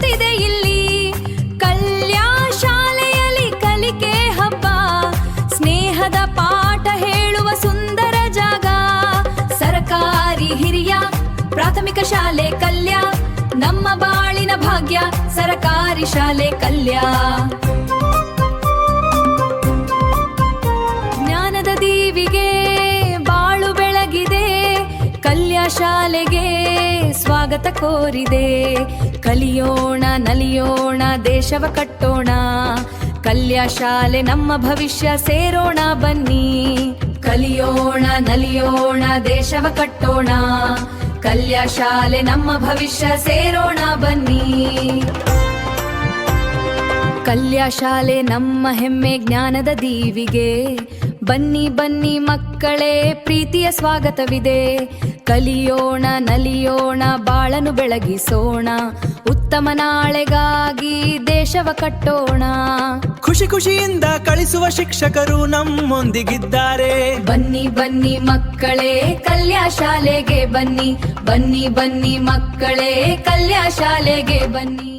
ನಡೆಯುತ್ತಿದೆ ಇಲ್ಲಿ. ಕಲ್ಯಾ ಶಾಲೆಯಲ್ಲಿ ಕಲಿಕೆ ಹಬ್ಬ, ಸ್ನೇಹದ ಪಾಠ ಹೇಳುವ ಸುಂದರ ಜಾಗ. ಸರಕಾರಿ ಹಿರಿಯ ಪ್ರಾಥಮಿಕ ಶಾಲೆ ಕಲ್ಯಾ, ನಮ್ಮ ಬಾಳಿನ ಭಾಗ್ಯ ಸರಕಾರಿ ಶಾಲೆ ಕಲ್ಯಾ. ಜ್ಞಾನದ ದೀವಿಗೆ ಬಾಳು ಬೆಳಗಿದೆ, ಕಲ್ಯಾ ಶಾಲೆಗೆ ಸ್ವಾಗತ ಕೋರಿದೆ. ಕಲಿಯೋಣ ನಲಿಯೋಣ ದೇಶವ ಕಟ್ಟೋಣ, ಕಲ್ಯಾ ಶಾಲೆ ನಮ್ಮ ಭವಿಷ್ಯ ಸೇರೋಣ ಬನ್ನಿ. ಕಲಿಯೋಣ ನಲಿಯೋಣ ದೇಶವ ಕಟ್ಟೋಣ, ಕಲ್ಯಾ ಶಾಲೆ ನಮ್ಮ ಭವಿಷ್ಯ ಸೇರೋಣ ಬನ್ನಿ. ಕಲ್ಯಾ ಶಾಲೆ ನಮ್ಮ ಹೆಮ್ಮೆ ಜ್ಞಾನದ ದೀವಿಗೆ, ಬನ್ನಿ ಬನ್ನಿ ಮಕ್ಕಳೇ ಪ್ರೀತಿಯ ಸ್ವಾಗತವಿದೆ. ಕಲಿಯೋಣ ನಲಿಯೋಣ ಬಾಳನು ಬೆಳಗಿಸೋಣ, ಉತ್ತಮ ನಾಳೆಗಾಗಿ ದೇಶವ ಕಟ್ಟೋಣ. ಖುಷಿ ಖುಷಿಯಿಂದ ಕಳಿಸುವ ಶಿಕ್ಷಕರು ನಮ್ಮೊಂದಿಗಿದ್ದಾರೆ. ಬನ್ನಿ ಬನ್ನಿ ಮಕ್ಕಳೇ ಕಲ್ಯಾ ಶಾಲೆಗೆ ಬನ್ನಿ, ಬನ್ನಿ ಬನ್ನಿ ಮಕ್ಕಳೇ ಕಲ್ಯಾ ಶಾಲೆಗೆ ಬನ್ನಿ.